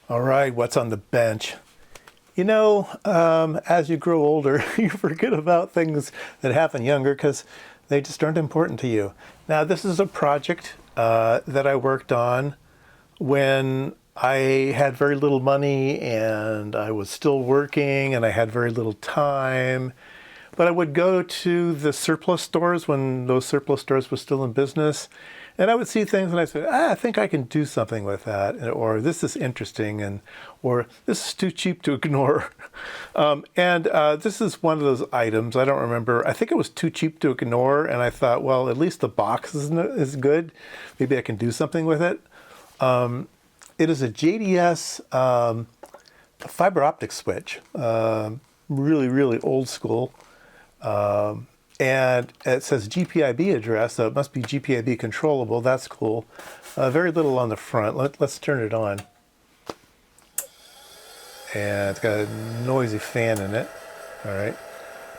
All right, what's on the bench? As you grow older, you forget about things that happened younger because they just aren't important to you. Now, this is a project that I worked on when I had very little money and I was still working and I had very little time. But I would go to the surplus stores when those surplus stores were still in business, and I would see things and I said, I think I can do something with that, or this is interesting, or this is too cheap to ignore. This is one of those items, I don't remember, I think it was too cheap to ignore, and I thought, well, at least the box is good. Maybe I can do something with it. It is a JDS fiber optic switch, really, really old school. And it says GPIB address, so it must be GPIB controllable. That's cool. Very little on the front. Let's turn it on. And it's got a noisy fan in it. All right.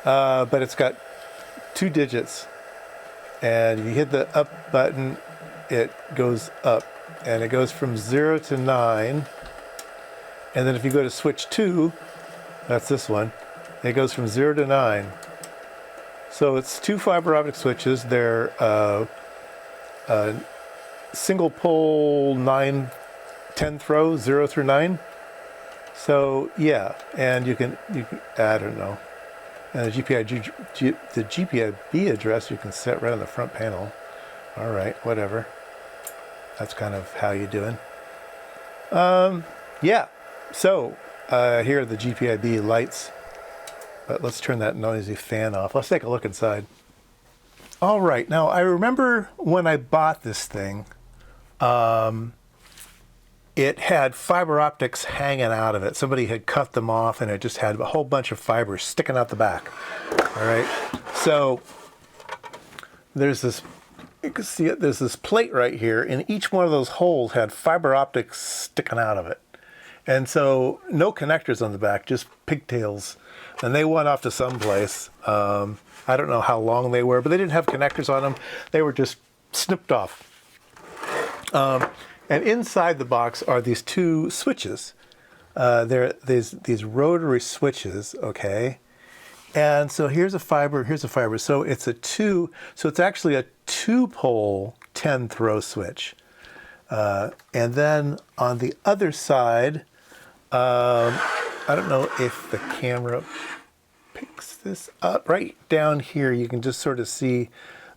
But it's got 2 digits. And if you hit the up button, it goes up. And it goes from 0 to 9. And then if you go to switch 2, that's this one, it goes from 0 to 9. So it's 2 fiber optic switches. They're single pole 9, 10 throw, 0 through 9. So yeah, and you can I don't know. And the GPIB address you can set right on the front panel. All right, whatever. That's kind of how you doing. Yeah. So here are the GPIB lights. But let's turn that noisy fan off. Let's take a look inside. All right, now I remember when I bought this thing, it had fiber optics hanging out of it. Somebody had cut them off and it just had a whole bunch of fibers sticking out the back. All right, so there's this, you can see it, there's this plate right here, and each one of those holes had fiber optics sticking out of it. And so no connectors on the back, just pigtails. And they went off to someplace. I don't know how long they were, but they didn't have connectors on them. They were just snipped off. And inside the box are these 2 switches. These rotary switches, okay? And so here's a fiber, here's a fiber. So it's actually a 2-pole 10-throw switch. And then on the other side, I don't know if the camera picks this up. Right down here, you can just sort of see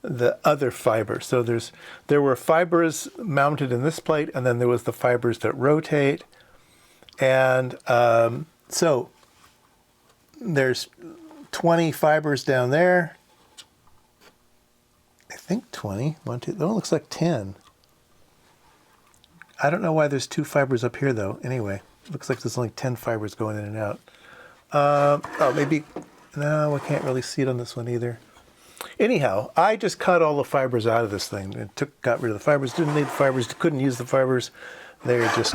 the other fiber. So there were fibers mounted in this plate, and then there was the fibers that rotate. And so there's 20 fibers down there. I think 20. 1, 2, that one looks like 10. I don't know why there's 2 fibers up here, though. Anyway. Looks like there's only 10 fibers going in and out. Oh, maybe, no, I can't really see it on this one either. Anyhow, I just cut all the fibers out of this thing. Got rid of the fibers, didn't need the fibers, couldn't use the fibers. They're just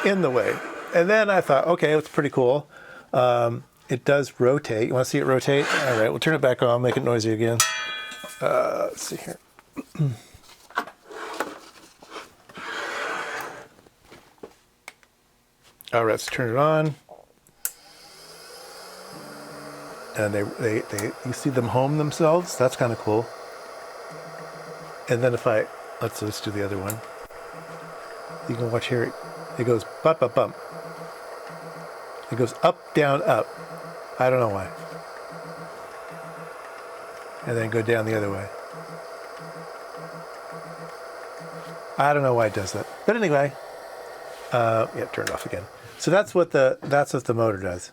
in the way. And then I thought, okay, it's pretty cool. It does rotate. You want to see it rotate? All right, we'll turn it back on, make it noisy again. Let's see here. All right, let's turn it on. And they you see them home themselves? That's kind of cool. And then let's do the other one. You can watch here, it goes bump, bump, bump. It goes up, down, up. I don't know why. And then go down the other way. I don't know why it does that. But anyway, yeah, turn it off again. So that's what the motor does.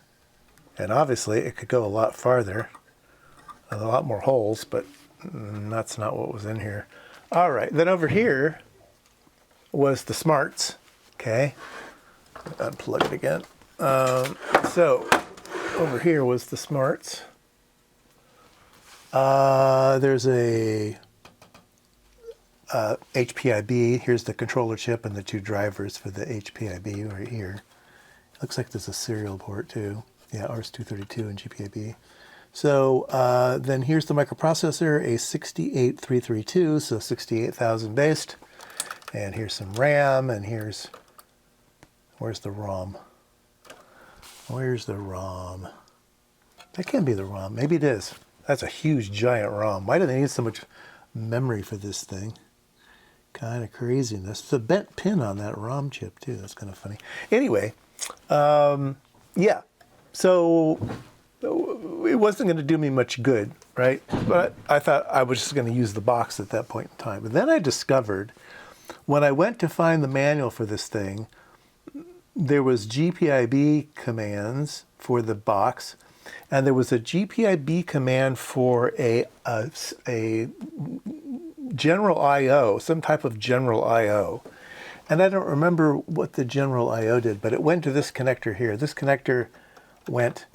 And obviously it could go a lot farther, a lot more holes, but that's not what was in here. All right, then over here was the smarts, okay? Unplug it again. So over here was the smarts. There's a HPIB. Here's the controller chip and the 2 drivers for the HPIB right here. Looks like there's a serial port too. Yeah, RS-232 and GPIB. So then here's the microprocessor, a 68332, so 68,000 based. And here's some RAM, and here's Where's the ROM? Where's the ROM? That can't be the ROM. Maybe it is. That's a huge, giant ROM. Why do they need so much memory for this thing? Kind of craziness. There's a bent pin on that ROM chip, too. That's kind of funny. Anyway, yeah. So it wasn't going to do me much good, right? But I thought I was just going to use the box at that point in time. But then I discovered, when I went to find the manual for this thing, there was GPIB commands for the box, and there was a GPIB command for a general I/O, some type of general I/O. And I don't remember what the general I/O did, but it went to this connector here. This connector went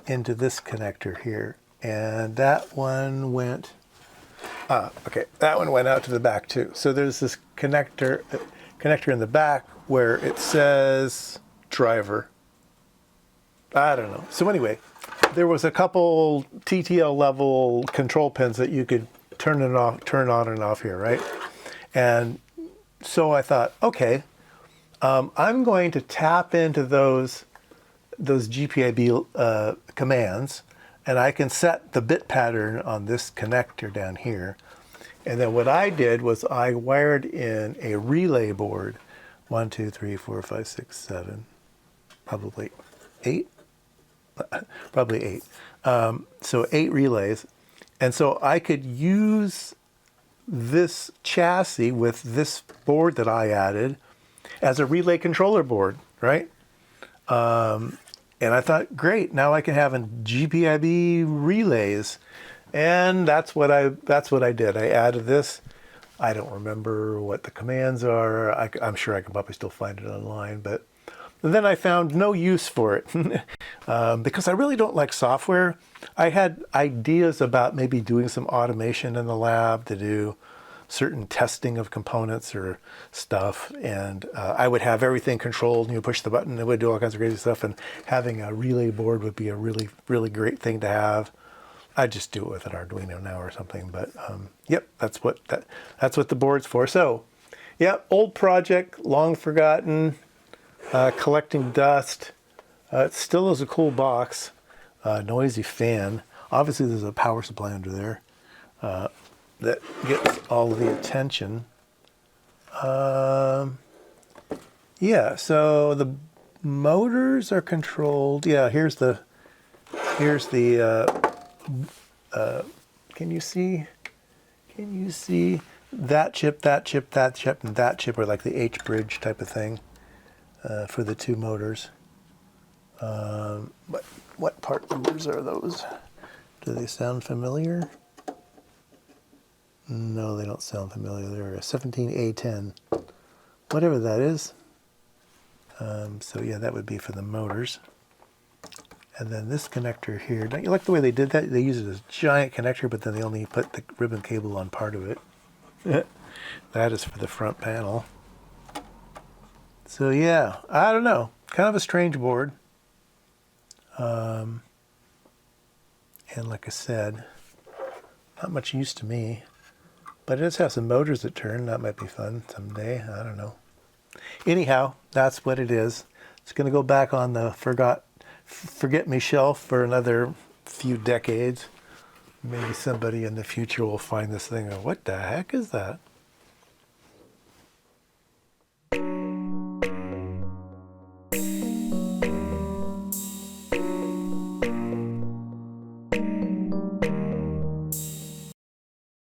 into this connector here, and that one went, okay, that one went out to the back too. So there's this connector in the back where it says driver. I don't know. So anyway, there was a couple TTL level control pins that you could turn on and off here, right? And so I thought, okay, I'm going to tap into those GPIB commands, and I can set the bit pattern on this connector down here. And then what I did was I wired in a relay board, 1, 2, 3, 4, 5, 6, 7, probably 8, probably 8. So 8 relays. And so I could use this chassis with this board that I added as a relay controller board, right? And I thought, great, now I can have GPIB relays. And that's what I did. I added this. I don't remember what the commands are. I'm sure I can probably still find it online, but then I found no use for it because I really don't like software. I had ideas about maybe doing some automation in the lab to do certain testing of components or stuff, and I would have everything controlled, and you push the button, it would do all kinds of crazy stuff, and having a relay board would be a really, really great thing to have. I'd just do it with an Arduino now or something, but yep, that's what the board's for. So, yeah, old project, long forgotten, collecting dust. It still is a cool box, noisy fan. Obviously, there's a power supply under there that gets all of the attention. Yeah, so the motors are controlled. Yeah, here's the can you see that chip, that chip, that chip, and that chip are like the H bridge type of thing for the 2 motors. What part numbers are those? Do they sound familiar? No, they don't sound familiar. They're a 17A10, whatever that is. So yeah, that would be for the motors. And then this connector here, don't you like the way they did that? They use it as a giant connector, but then they only put the ribbon cable on part of it. That is for the front panel. So yeah, I don't know. Kind of a strange board. And like I said, not much use to me. But it does have some motors that turn. That might be fun someday. I don't know. Anyhow, that's what it is. It's going to go back on the forget me shelf for another few decades. Maybe somebody in the future will find this thing and go, what the heck is that?